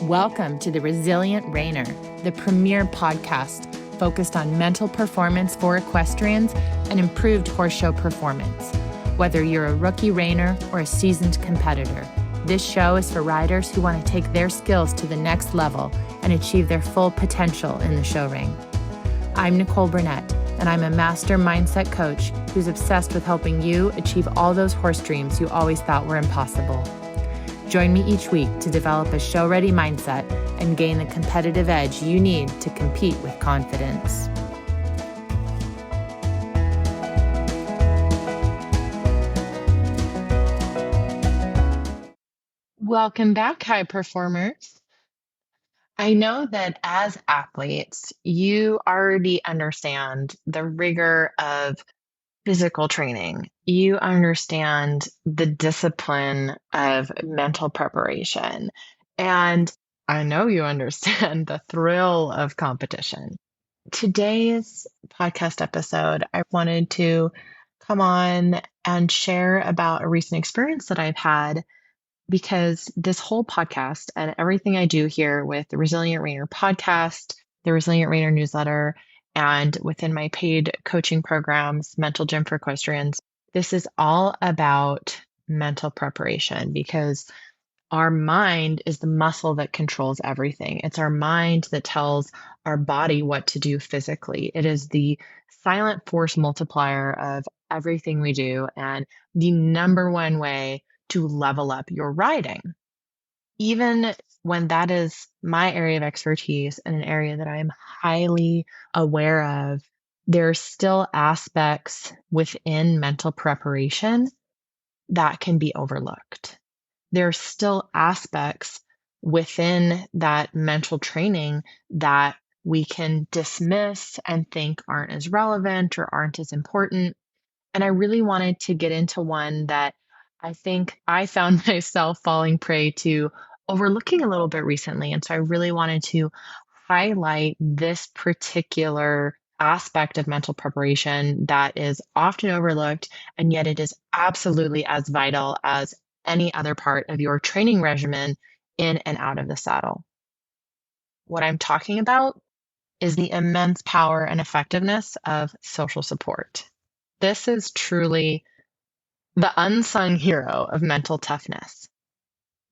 Welcome to the Resilient Rainer, the premier podcast focused on mental performance for equestrians and improved horse show performance. Whether you're a rookie reiner or a seasoned competitor, this show is for riders who want to take their skills to the next level and achieve their full potential in the show ring. I'm Nicole and I'm a master mindset coach who's obsessed with helping you achieve all those horse dreams you always thought were impossible. Join me each week to develop a show-ready mindset and gain the competitive edge you need to compete with confidence. Welcome back, high performers. I know that as athletes, you already understand the rigor of physical training. You understand the discipline of mental preparation. And I know you understand the thrill of competition. Today's podcast episode, I wanted to come on and share about a recent experience that I've had, because this whole podcast and everything I do here with the Resilient Rainer podcast, the Resilient Rainer newsletter, and within my paid coaching programs, Mental Gym for Equestrians, this is all about mental preparation, because our mind is the muscle that controls everything. It's our mind that tells our body what to do physically. It is the silent force multiplier of everything we do and the number one way to level up your riding. Even when that is my area of expertise and an area that I'm highly aware of, there are still aspects within mental preparation that can be overlooked. There are still aspects within that mental training that we can dismiss and think aren't as relevant or aren't as important. And I really wanted to get into one that I think I found myself falling prey to overlooking a little bit recently. And so I really wanted to highlight this particular aspect of mental preparation that is often overlooked, and yet it is absolutely as vital as any other part of your training regimen in and out of the saddle. What I'm talking about is the immense power and effectiveness of social support. This is truly the unsung hero of mental toughness.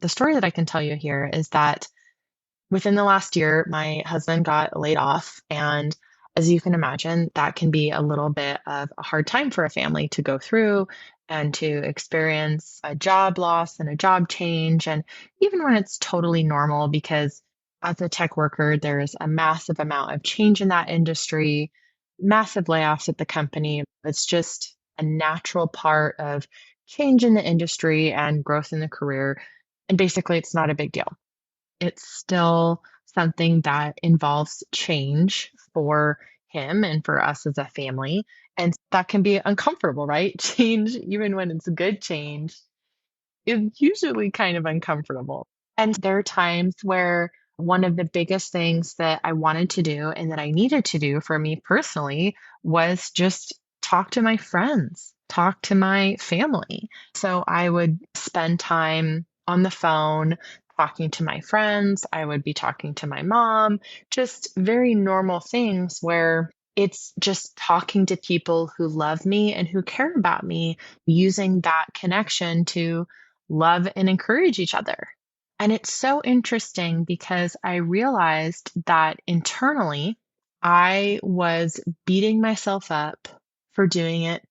The story that I can tell you here is that within the last year, my husband got laid off. And as you can imagine, that can be a little bit of a hard time for a family to go through and to experience a job loss and a job change. And even when it's totally normal, because as a tech worker, there's a massive amount of change in that industry, massive layoffs at the company. It's just a natural part of change in the industry and growth in the career. And basically, it's not a big deal. It's still something that involves change for him and for us as a family. And that can be uncomfortable, right? Change, even when it's good change, is usually kind of uncomfortable. And there are times where one of the biggest things that I wanted to do and that I needed to do for me personally was just talk to my friends, talk to my family. So I would spend time on the phone talking to my friends. I would be talking to my mom, just very normal things where it's just talking to people who love me and who care about me, using that connection to love and encourage each other. And it's so interesting because I realized that internally, I was beating myself up for doing it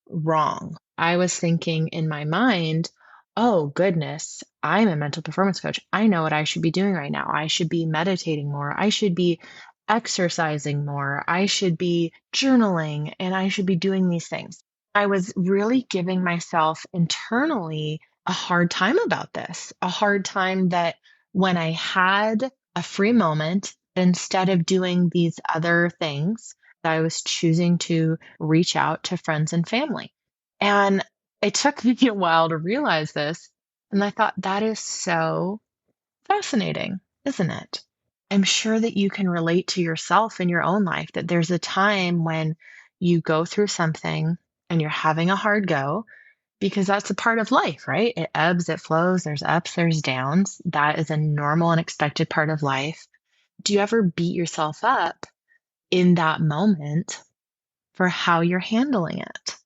wrong. I was thinking in my mind, oh goodness, I'm a mental performance coach. I know what I should be doing right now. I should be meditating more. I should be exercising more. I should be journaling, and I should be doing these things. I was really giving myself internally a hard time about this, a hard time that when I had a free moment, instead of doing these other things, that I was choosing to reach out to friends and family. And it took me a while to realize this. And I thought, that is so fascinating, isn't it? I'm sure that you can relate to yourself in your own life, that there's a time when you go through something and you're having a hard go, because that's a part of life, right? It ebbs, it flows, there's ups, there's downs. That is a normal and expected part of life. Do you ever beat yourself up in that moment for how you're handling it?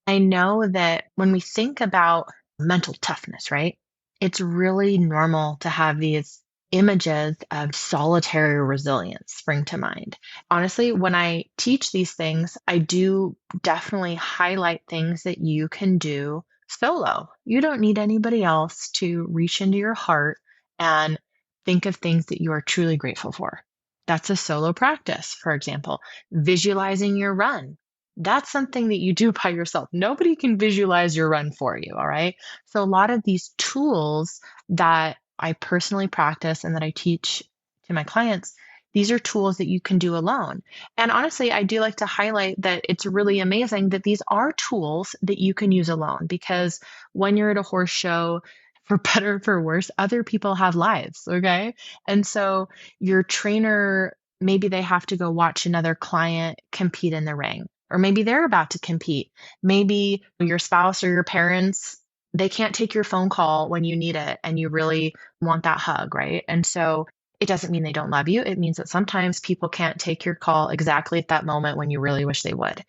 I know that when we think about mental toughness, right? It's really normal to have these images of solitary resilience spring to mind. Honestly, when I teach these things, I do definitely highlight things that you can do solo. You don't need anybody else to reach into your heart and think of things that you are truly grateful for. That's a solo practice, for example, visualizing your run. That's something that you do by yourself. Nobody can visualize your run for you. All right. So, a lot of these tools that I personally practice and that I teach to my clients, these are tools that you can do alone. And honestly, I do like to highlight that it's really amazing that these are tools that you can use alone because when you're at a horse show, for better or for worse, other people have lives. Okay. And so, your trainer, maybe they have to go watch another client compete in the ring or maybe they're about to compete. Maybe your spouse or your parents, they can't take your phone call when you need it and you really want that hug, right? And so it doesn't mean they don't love you. It means that sometimes people can't take your call exactly at that moment when you really wish they would.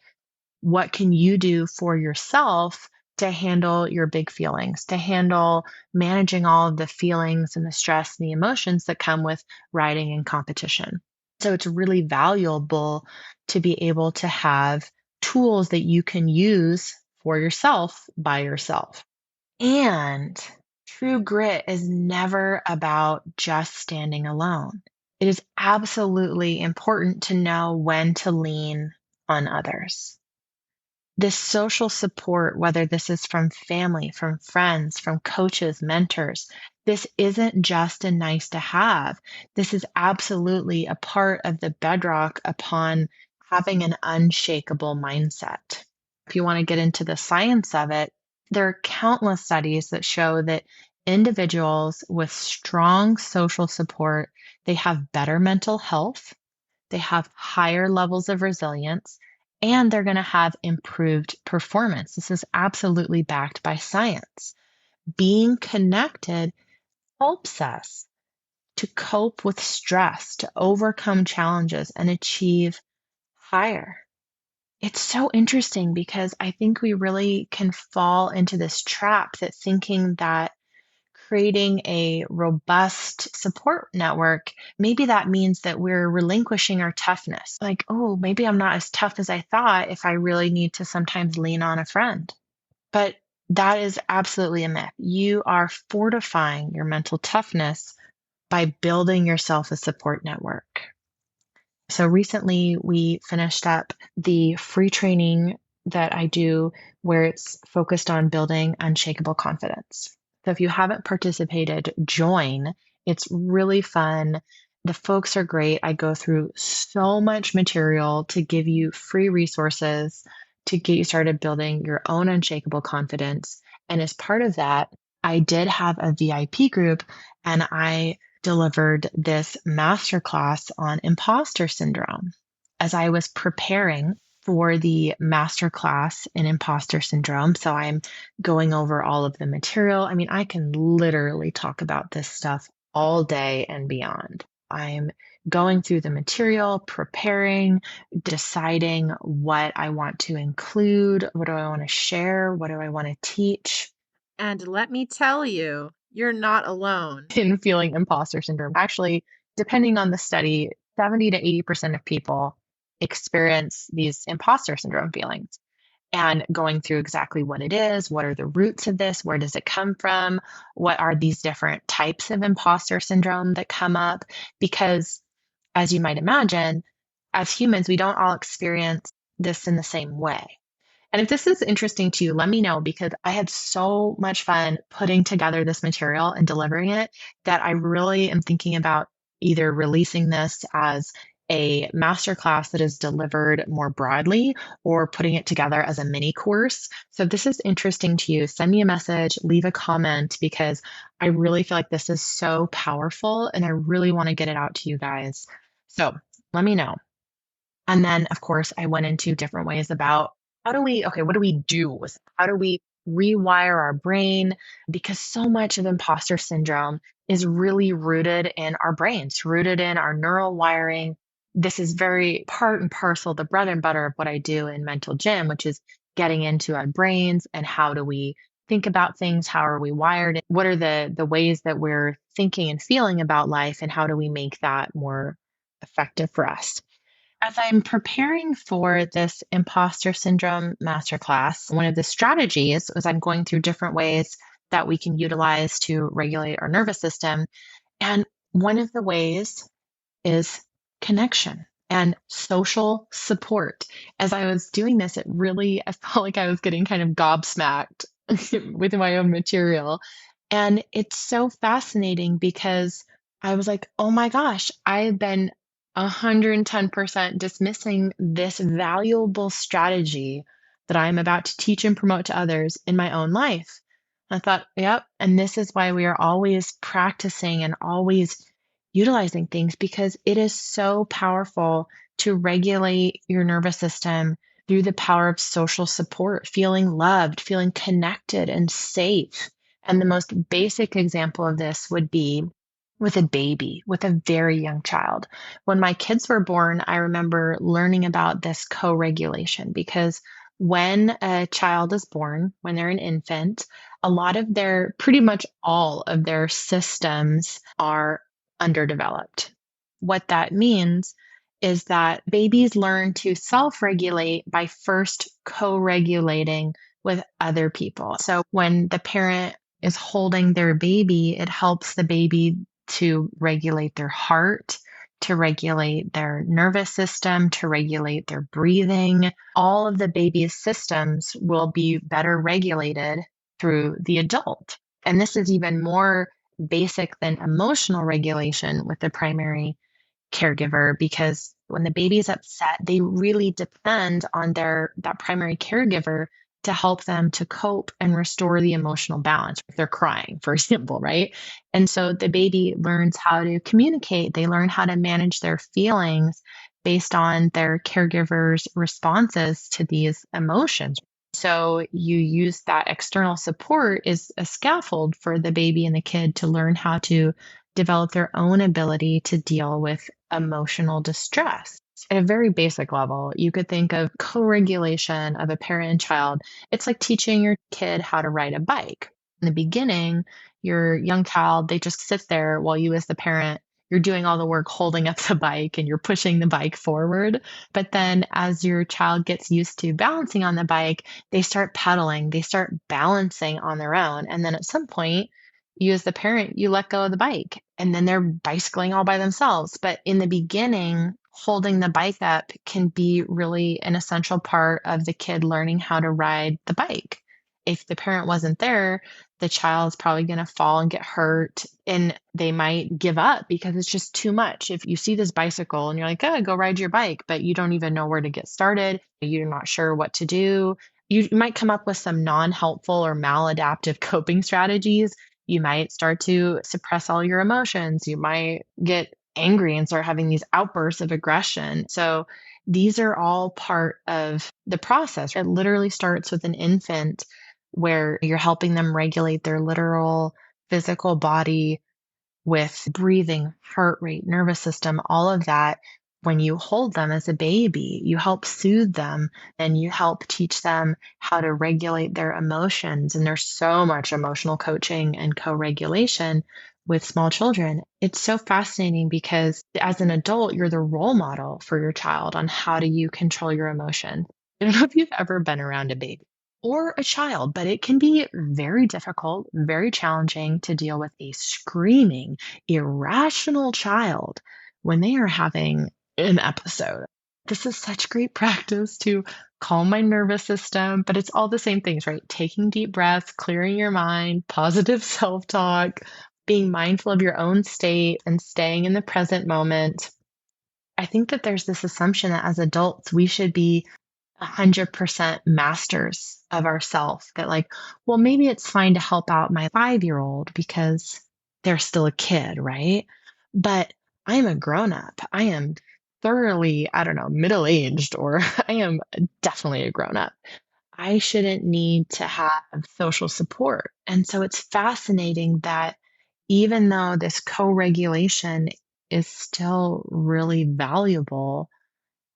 What can you do for yourself to handle your big feelings, to handle managing all of the feelings and the stress and the emotions that come with riding in competition? So it's really valuable to be able to have tools that you can use for yourself by yourself. And true grit is never about just standing alone. It is absolutely important to know when to lean on others. This social support, whether this is from family, from friends, from coaches, mentors, this isn't just a nice to have. This is absolutely a part of the bedrock upon having an unshakable mindset. If you want to get into the science of it, there are countless studies that show that individuals with strong social support, they have better mental health, they have higher levels of resilience, and they're going to have improved performance. This is absolutely backed by science. Being connected helps us to cope with stress, to overcome challenges, and achieve higher. It's so interesting because I think we really can fall into this trap that thinking that creating a robust support network, maybe that means that we're relinquishing our toughness. Like, oh, maybe I'm not as tough as I thought if I really need to sometimes lean on a friend. But that is absolutely a myth. You are fortifying your mental toughness by building yourself a support network. So recently we finished up the free training that I do where it's focused on building unshakable confidence. So if you haven't participated, join. It's really fun. The folks are great. I go through so much material to give you free resources to get you started building your own unshakable confidence. And as part of that, I did have a VIP group and I delivered this masterclass on imposter syndrome. As I was preparing for the masterclass in imposter syndrome, so I'm going over all of the material. I mean, I can literally talk about this stuff all day and beyond. I'm going through the material, preparing, deciding what I want to include, what do I want to share, what do I want to teach. And let me tell you, you're not alone in feeling imposter syndrome. Actually, depending on the study, 70 to 80% of people experience these imposter syndrome feelings. And going through exactly what it is, what are the roots of this, where does it come from, what are these different types of imposter syndrome that come up? Because, as you might imagine, as humans, we don't all experience this in the same way. And if this is interesting to you, let me know because I had so much fun putting together this material and delivering it that I really am thinking about either releasing this as a masterclass that is delivered more broadly or putting it together as a mini course. So if this is interesting to you, send me a message, leave a comment because I really feel like this is so powerful and I really want to get it out to you guys. So let me know. And then, of course, I went into different ways about what do we do with how do we rewire our brain because so much of imposter syndrome is really rooted in our brains, rooted in our neural wiring. This is very part and parcel, the bread and butter of what I do in mental gym, which is getting into our brains and how do we think about things, how are we wired, what are the ways that we're thinking and feeling about life, and how do we make that more effective for us. As I'm preparing for this imposter syndrome masterclass, one of the strategies is I'm going through different ways that we can utilize to regulate our nervous system. And one of the ways is connection and social support. As I was doing this, I felt like I was getting kind of gobsmacked with my own material. And it's so fascinating because I was like, oh my gosh, I've been 110% dismissing this valuable strategy that I'm about to teach and promote to others in my own life. I thought, yep. And this is why we are always practicing and always utilizing things because it is so powerful to regulate your nervous system through the power of social support, feeling loved, feeling connected and safe. And the most basic example of this would be with a baby, with a very young child. When my kids were born, I remember learning about this co regulation because when a child is born, when they're an infant, a lot of pretty much all of their systems are underdeveloped. What that means is that babies learn to self regulate by first co regulating with other people. So when the parent is holding their baby, it helps the baby to regulate their heart, to regulate their nervous system, to regulate their breathing. All of the baby's systems will be better regulated through the adult. And this is even more basic than emotional regulation with the primary caregiver because when the baby's upset, they really depend on that primary caregiver to help them to cope and restore the emotional balance. If they're crying, for example, right? And so the baby learns how to communicate. They learn how to manage their feelings based on their caregiver's responses to these emotions. So you use that external support as a scaffold for the baby and the kid to learn how to develop their own ability to deal with emotional distress. At a very basic level, you could think of co regulation of a parent and child. It's like teaching your kid how to ride a bike. In the beginning, your young child, they just sit there while you, as the parent, you're doing all the work holding up the bike and you're pushing the bike forward. But then as your child gets used to balancing on the bike, they start pedaling, they start balancing on their own. And then at some point, you as the parent, you let go of the bike and then they're bicycling all by themselves. But in the beginning, holding the bike up can be really an essential part of the kid learning how to ride the bike. If the parent wasn't there, the child's probably going to fall and get hurt and they might give up because it's just too much. If you see this bicycle and you're like, oh, go ride your bike, but you don't even know where to get started, you're not sure what to do, you might come up with some non helpful or maladaptive coping strategies. You might start to suppress all your emotions. You might get angry and start having these outbursts of aggression. So these are all part of the process. It literally starts with an infant where you're helping them regulate their literal physical body with breathing, heart rate, nervous system, all of that. When you hold them as a baby, you help soothe them and you help teach them how to regulate their emotions. And there's so much emotional coaching and co regulation with small children. It's so fascinating because as an adult, you're the role model for your child on how do you control your emotion. I don't know if you've ever been around a baby or a child, but it can be very difficult, very challenging to deal with a screaming, irrational child when they are having an episode. This is such great practice to calm my nervous system, but it's all the same things, right? Taking deep breaths, clearing your mind, positive self talk, being mindful of your own state, and staying in the present moment. I think that there's this assumption that as adults, we should be 100% masters of ourself that like, well, maybe it's fine to help out my 5-year-old because they're still a kid, right? But I am a grown up. I am thoroughly, I don't know, middle aged, or I am definitely a grown up. I shouldn't need to have social support. And so it's fascinating that even though this co regulation is still really valuable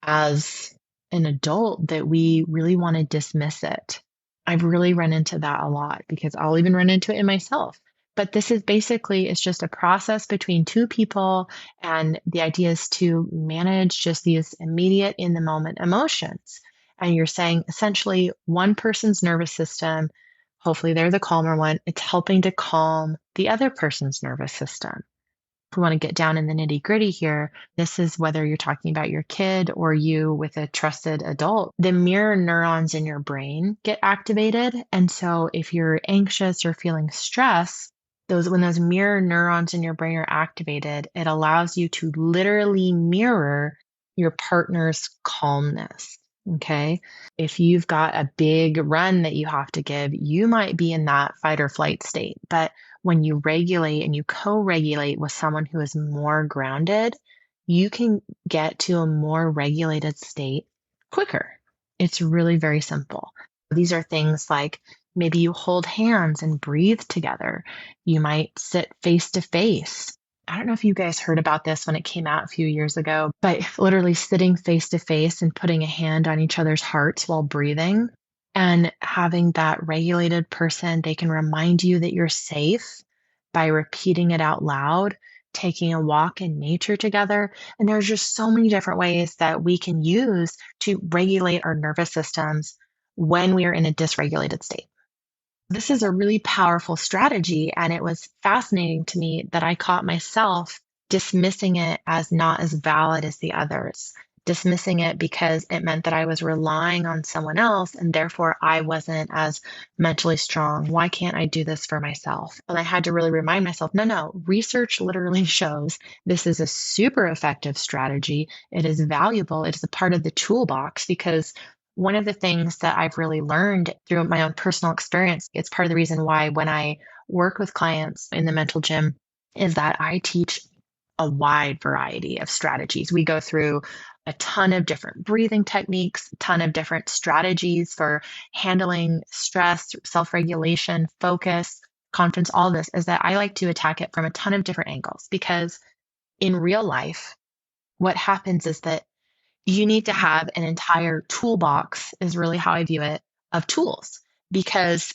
as an adult, that we really want to dismiss it. I've really run into that a lot because I'll even run into it in myself. But this is basically, it's just a process between two people. And the idea is to manage just these immediate in the moment emotions. And you're saying essentially one person's nervous system, hopefully they're the calmer one, it's helping to calm the other person's nervous system. If we want to get down in the nitty gritty here, this is whether you're talking about your kid or you with a trusted adult. The mirror neurons in your brain get activated. And so if you're anxious or feeling stress, when those mirror neurons in your brain are activated, it allows you to literally mirror your partner's calmness. Okay. If you've got a big run that you have to give, you might be in that fight or flight state. But when you regulate and you co-regulate with someone who is more grounded, you can get to a more regulated state quicker. It's really very simple. These are things like maybe you hold hands and breathe together. You might sit face to face. I don't know if you guys heard about this when it came out a few years ago, but literally sitting face to face and putting a hand on each other's hearts while breathing and having that regulated person, they can remind you that you're safe by repeating it out loud, taking a walk in nature together. And there's just so many different ways that we can use to regulate our nervous systems when we are in a dysregulated state. This is a really powerful strategy. And it was fascinating to me that I caught myself dismissing it as not as valid as the others, dismissing it because it meant that I was relying on someone else and therefore I wasn't as mentally strong. Why can't I do this for myself? And I had to really remind myself no, no, research literally shows this is a super effective strategy. It is valuable. It is a part of the toolbox because one of the things that I've really learned through my own personal experience, it's part of the reason why when I work with clients in the mental gym, is that I teach a wide variety of strategies. We go through a ton of different breathing techniques, a ton of different strategies for handling stress, self regulation, focus, confidence, all this is that I like to attack it from a ton of different angles because in real life, what happens is that you need to have an entire toolbox, is really how I view it, of tools. Because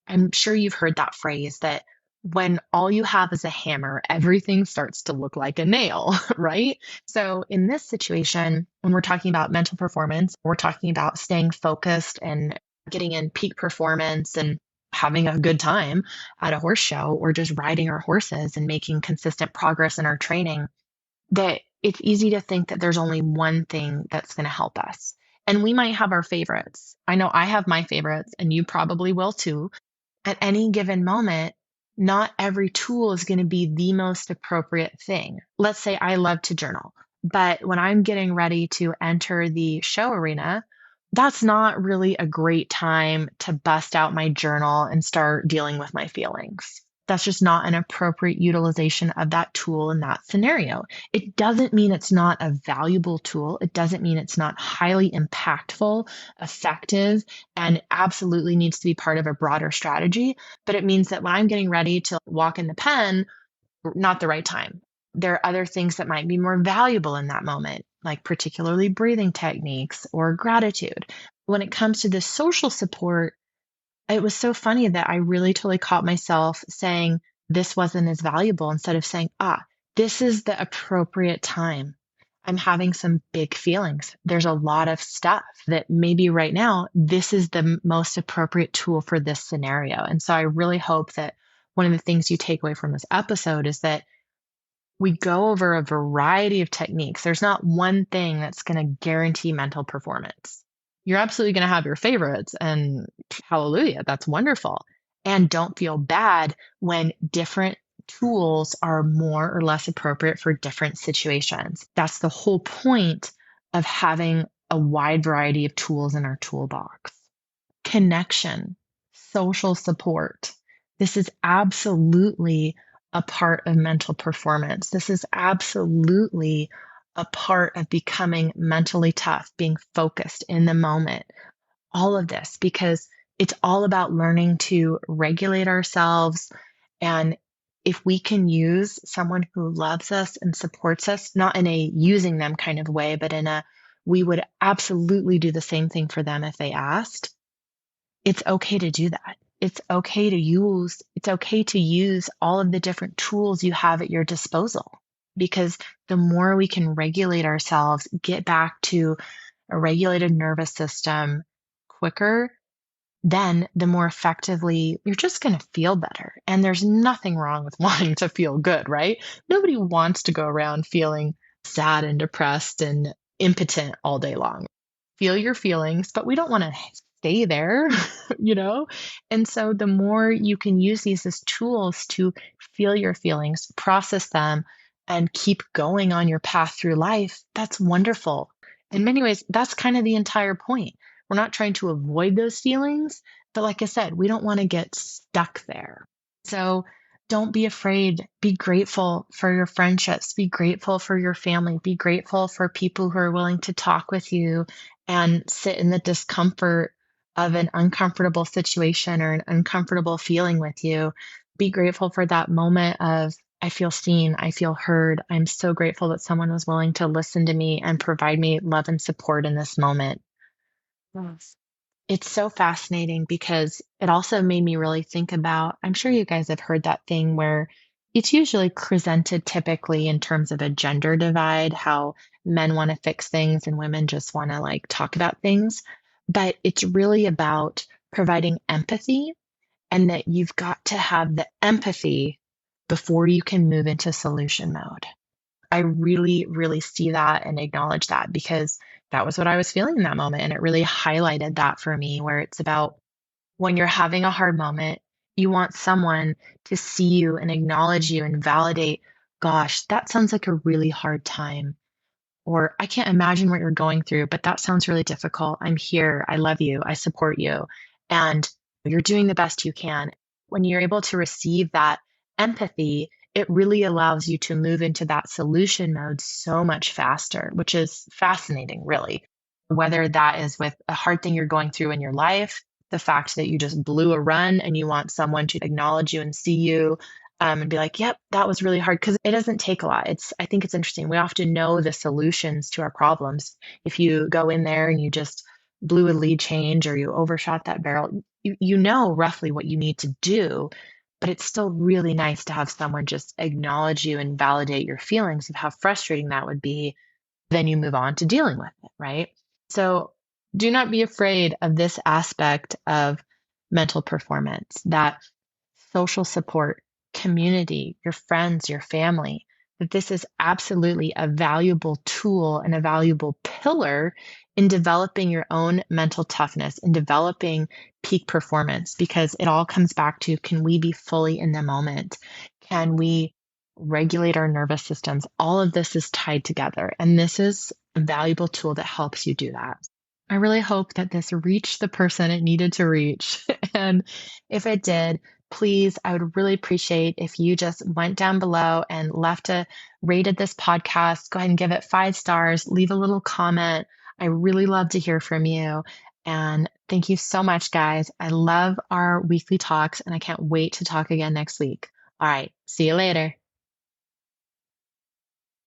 I'm sure you've heard that phrase that when all you have is a hammer, everything starts to look like a nail, right? So, in this situation, when we're talking about mental performance, we're talking about staying focused and getting in peak performance and having a good time at a horse show or just riding our horses and making consistent progress in our training that it's easy to think that there's only one thing that's going to help us. And we might have our favorites. I know I have my favorites, and you probably will too. At any given moment, not every tool is going to be the most appropriate thing. Let's say I love to journal, but when I'm getting ready to enter the show arena, that's not really a great time to bust out my journal and start dealing with my feelings. That's just not an appropriate utilization of that tool in that scenario. It doesn't mean it's not a valuable tool. It doesn't mean it's not highly impactful, effective, and absolutely needs to be part of a broader strategy. But it means that when I'm getting ready to walk in the pen, not the right time. There are other things that might be more valuable in that moment, like particularly breathing techniques or gratitude. When it comes to the social support, it was so funny that I really totally caught myself saying this wasn't as valuable instead of saying, this is the appropriate time. I'm having some big feelings. There's a lot of stuff that maybe right now, this is the most appropriate tool for this scenario. And so I really hope that one of the things you take away from this episode is that we go over a variety of techniques. There's not one thing that's going to guarantee mental performance. You're absolutely going to have your favorites, and hallelujah, that's wonderful. And don't feel bad when different tools are more or less appropriate for different situations. That's the whole point of having a wide variety of tools in our toolbox. Connection, social support. This is absolutely a part of mental performance. This is absolutely a part of becoming mentally tough, being focused in the moment. all of this because it's all about learning to regulate ourselves. And if we can use someone who loves us and supports us, not in a using them kind of way, but in a we would absolutely do the same thing for them if they asked, it's okay to do that. It's okay to use all of the different tools you have at your disposal because the more we can regulate ourselves, get back to a regulated nervous system quicker, then the more effectively you're just going to feel better. And there's nothing wrong with wanting to feel good, right? Nobody wants to go around feeling sad and depressed and impotent all day long. Feel your feelings, but we don't want to stay there, you know? And so the more you can use these as tools to feel your feelings, process them, and keep going on your path through life, that's wonderful. In many ways, that's kind of the entire point. We're not trying to avoid those feelings, but like I said, we don't want to get stuck there. So don't be afraid. Be grateful for your friendships. Be grateful for your family. Be grateful for people who are willing to talk with you and sit in the discomfort of an uncomfortable situation or an uncomfortable feeling with you. Be grateful for that moment of, I feel seen, I feel heard. I'm so grateful that someone was willing to listen to me and provide me love and support in this moment. Yes. It's so fascinating because it also made me really think about, I'm sure you guys have heard that thing where it's usually presented typically in terms of a gender divide, how men want to fix things and women just want to like talk about things. But it's really about providing empathy and that you've got to have the empathy before you can move into solution mode. I really, really see that and acknowledge that because that was what I was feeling in that moment. And it really highlighted that for me, where it's about when you're having a hard moment, you want someone to see you and acknowledge you and validate, gosh, that sounds like a really hard time. Or I can't imagine what you're going through, but that sounds really difficult. I'm here. I love you. I support you. And you're doing the best you can. When you're able to receive that empathy, it really allows you to move into that solution mode so much faster, which is fascinating, really. Whether that is with a hard thing you're going through in your life, the fact that you just blew a run and you want someone to acknowledge you and see you, and be like, yep, that was really hard because it doesn't take a lot. I think it's interesting. We often know the solutions to our problems. If you go in there and you just blew a lead change or you overshot that barrel, you know roughly what you need to do, but it's still really nice to have someone just acknowledge you and validate your feelings of how frustrating that would be. Then you move on to dealing with it, right? So do not be afraid of this aspect of mental performance, that social support, community, your friends, your family, that this is absolutely a valuable tool and a valuable pillar in developing your own mental toughness and developing peak performance because it all comes back to, can we be fully in the moment? Can we regulate our nervous systems? All of this is tied together. And this is a valuable tool that helps you do that. I really hope that this reached the person it needed to reach. And if it did, please, I would really appreciate if you just went down below and left a rated this podcast. Go ahead and give it 5 stars, leave a little comment. I really love to hear from you. And thank you so much, guys. I love our weekly talks and I can't wait to talk again next week. All right. See you later.